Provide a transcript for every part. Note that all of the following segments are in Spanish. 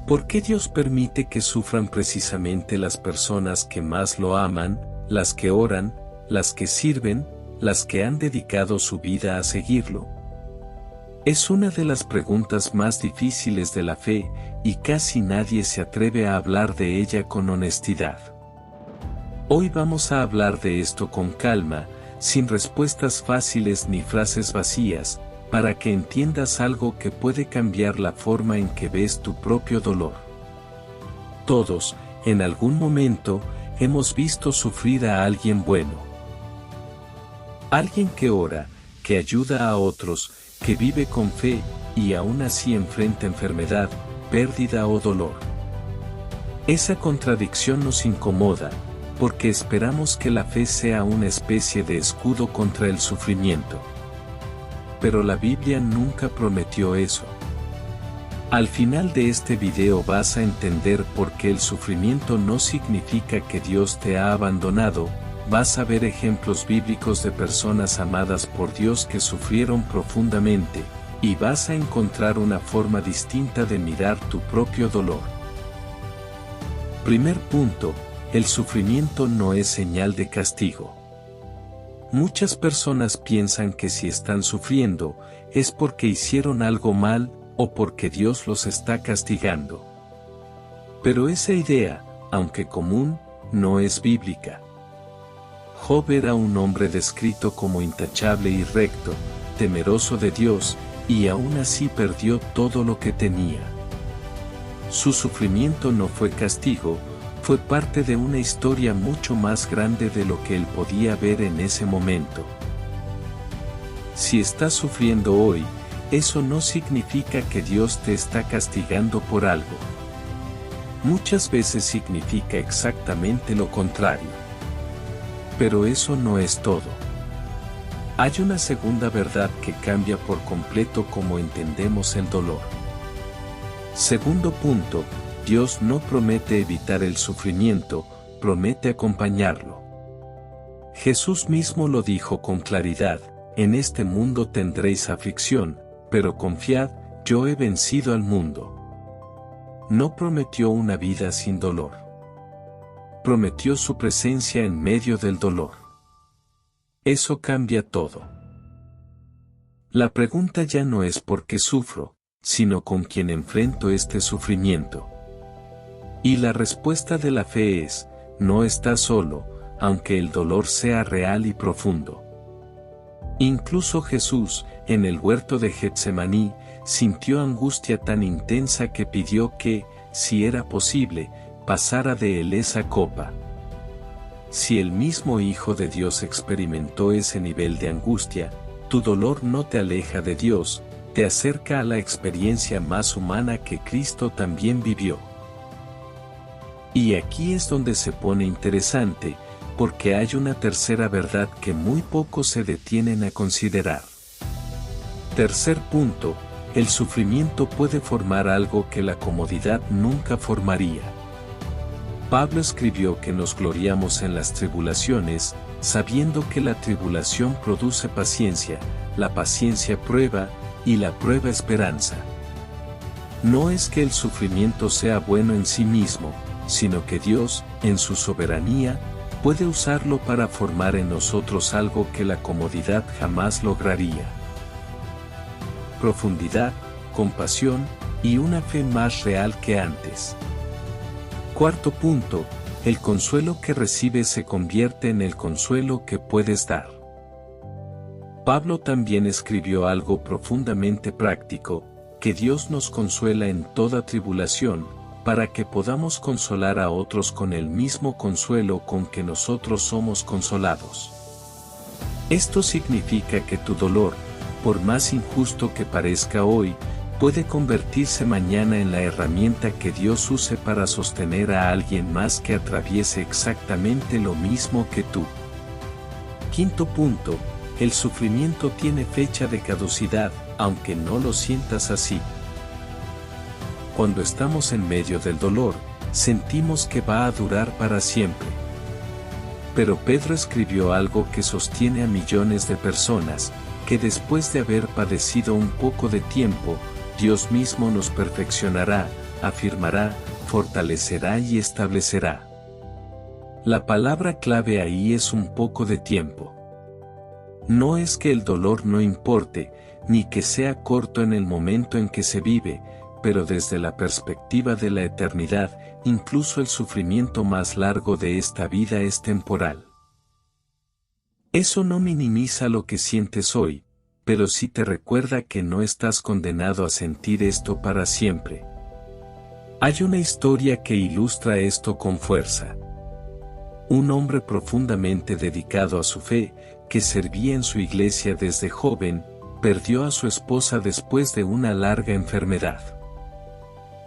¿Por qué Dios permite que sufran precisamente las personas que más lo aman, las que oran, las que sirven, las que han dedicado su vida a seguirlo? Es una de las preguntas más difíciles de la fe, y casi nadie se atreve a hablar de ella con honestidad. Hoy vamos a hablar de esto con calma, sin respuestas fáciles ni frases vacías, para que entiendas algo que puede cambiar la forma en que ves tu propio dolor. Todos, en algún momento, hemos visto sufrir a alguien bueno. Alguien que ora, que ayuda a otros, que vive con fe, y aún así enfrenta enfermedad, pérdida o dolor. Esa contradicción nos incomoda, porque esperamos que la fe sea una especie de escudo contra el sufrimiento. Pero la Biblia nunca prometió eso. Al final de este video vas a entender por qué el sufrimiento no significa que Dios te ha abandonado. Vas a ver ejemplos bíblicos de personas amadas por Dios que sufrieron profundamente, y vas a encontrar una forma distinta de mirar tu propio dolor. Primer punto, el sufrimiento no es señal de castigo. Muchas personas piensan que si están sufriendo, es porque hicieron algo mal, o porque Dios los está castigando. Pero esa idea, aunque común, no es bíblica. Job era un hombre descrito como intachable y recto, temeroso de Dios, y aún así perdió todo lo que tenía. Su sufrimiento no fue castigo, fue parte de una historia mucho más grande de lo que él podía ver en ese momento. Si estás sufriendo hoy, eso no significa que Dios te está castigando por algo. Muchas veces significa exactamente lo contrario. Pero eso no es todo. Hay una segunda verdad que cambia por completo cómo entendemos el dolor. Segundo punto, Dios no promete evitar el sufrimiento, promete acompañarlo. Jesús mismo lo dijo con claridad: en este mundo tendréis aflicción, pero confiad, yo he vencido al mundo. No prometió una vida sin dolor. Prometió su presencia en medio del dolor. Eso cambia todo. La pregunta ya no es por qué sufro, sino con quién enfrento este sufrimiento. Y la respuesta de la fe es: no estás solo, aunque el dolor sea real y profundo. Incluso Jesús, en el huerto de Getsemaní, sintió angustia tan intensa que pidió que, si era posible, pasara de él esa copa. Si el mismo Hijo de Dios experimentó ese nivel de angustia, tu dolor no te aleja de Dios, te acerca a la experiencia más humana que Cristo también vivió. Y aquí es donde se pone interesante, porque hay una tercera verdad que muy pocos se detienen a considerar. Tercer punto, el sufrimiento puede formar algo que la comodidad nunca formaría. Pablo escribió que nos gloriamos en las tribulaciones, sabiendo que la tribulación produce paciencia, la paciencia prueba, y la prueba esperanza. No es que el sufrimiento sea bueno en sí mismo, sino que Dios, en su soberanía, puede usarlo para formar en nosotros algo que la comodidad jamás lograría. Profundidad, compasión, y una fe más real que antes. Cuarto punto, el consuelo que recibes se convierte en el consuelo que puedes dar. Pablo también escribió algo profundamente práctico: que Dios nos consuela en toda tribulación, para que podamos consolar a otros con el mismo consuelo con que nosotros somos consolados. Esto significa que tu dolor, por más injusto que parezca hoy, puede convertirse mañana en la herramienta que Dios use para sostener a alguien más que atraviese exactamente lo mismo que tú. Quinto punto, el sufrimiento tiene fecha de caducidad, aunque no lo sientas así. Cuando estamos en medio del dolor, sentimos que va a durar para siempre. Pero Pedro escribió algo que sostiene a millones de personas, que después de haber padecido un poco de tiempo, Dios mismo nos perfeccionará, afirmará, fortalecerá y establecerá. La palabra clave ahí es un poco de tiempo. No es que el dolor no importe, ni que sea corto en el momento en que se vive, pero desde la perspectiva de la eternidad, incluso el sufrimiento más largo de esta vida es temporal. Eso no minimiza lo que sientes hoy, pero sí te recuerda que no estás condenado a sentir esto para siempre. Hay una historia que ilustra esto con fuerza. Un hombre profundamente dedicado a su fe, que servía en su iglesia desde joven, perdió a su esposa después de una larga enfermedad.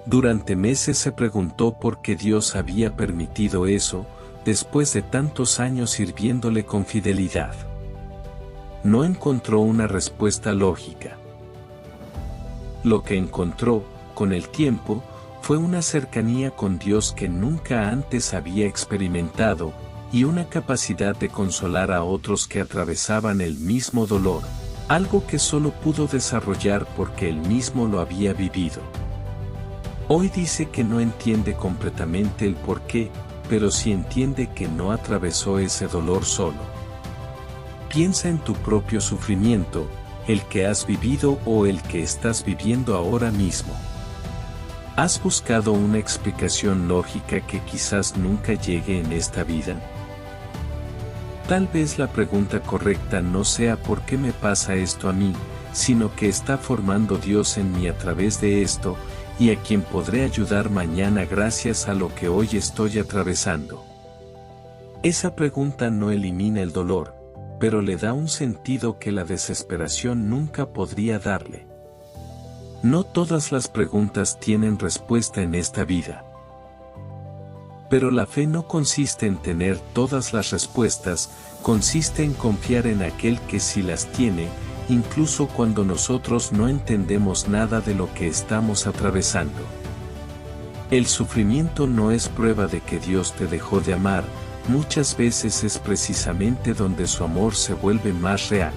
Durante meses se preguntó por qué Dios había permitido eso, después de tantos años sirviéndole con fidelidad. No encontró una respuesta lógica. Lo que encontró, con el tiempo, fue una cercanía con Dios que nunca antes había experimentado, y una capacidad de consolar a otros que atravesaban el mismo dolor, algo que solo pudo desarrollar porque él mismo lo había vivido. Hoy dice que no entiende completamente el porqué, pero sí entiende que no atravesó ese dolor solo. Piensa en tu propio sufrimiento, el que has vivido o el que estás viviendo ahora mismo. ¿Has buscado una explicación lógica que quizás nunca llegue en esta vida? Tal vez la pregunta correcta no sea ¿por qué me pasa esto a mí?, sino ¿qué está formando Dios en mí a través de esto, y a quien podré ayudar mañana gracias a lo que hoy estoy atravesando? Esa pregunta no elimina el dolor, pero le da un sentido que la desesperación nunca podría darle. No todas las preguntas tienen respuesta en esta vida. Pero la fe no consiste en tener todas las respuestas, consiste en confiar en aquel que sí las tiene, incluso cuando nosotros no entendemos nada de lo que estamos atravesando. El sufrimiento no es prueba de que Dios te dejó de amar, muchas veces es precisamente donde su amor se vuelve más real.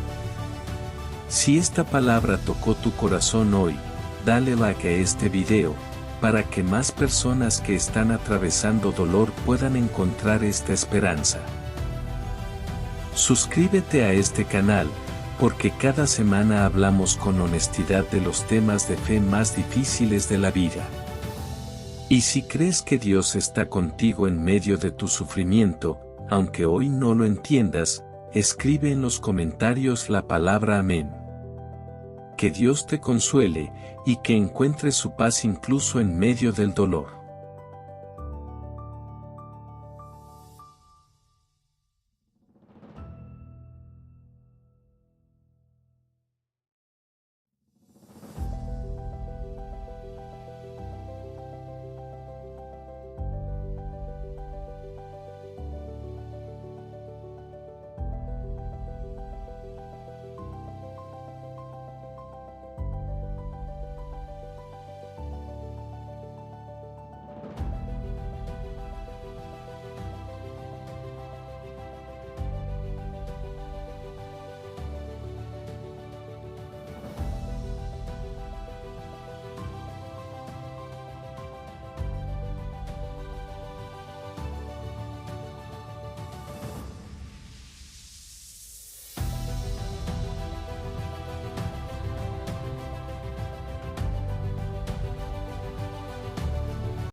Si esta palabra tocó tu corazón hoy, dale like a este video, para que más personas que están atravesando dolor puedan encontrar esta esperanza. Suscríbete a este canal, porque cada semana hablamos con honestidad de los temas de fe más difíciles de la vida. Y si crees que Dios está contigo en medio de tu sufrimiento, aunque hoy no lo entiendas, escribe en los comentarios la palabra amén. Que Dios te consuele, y que encuentres su paz incluso en medio del dolor.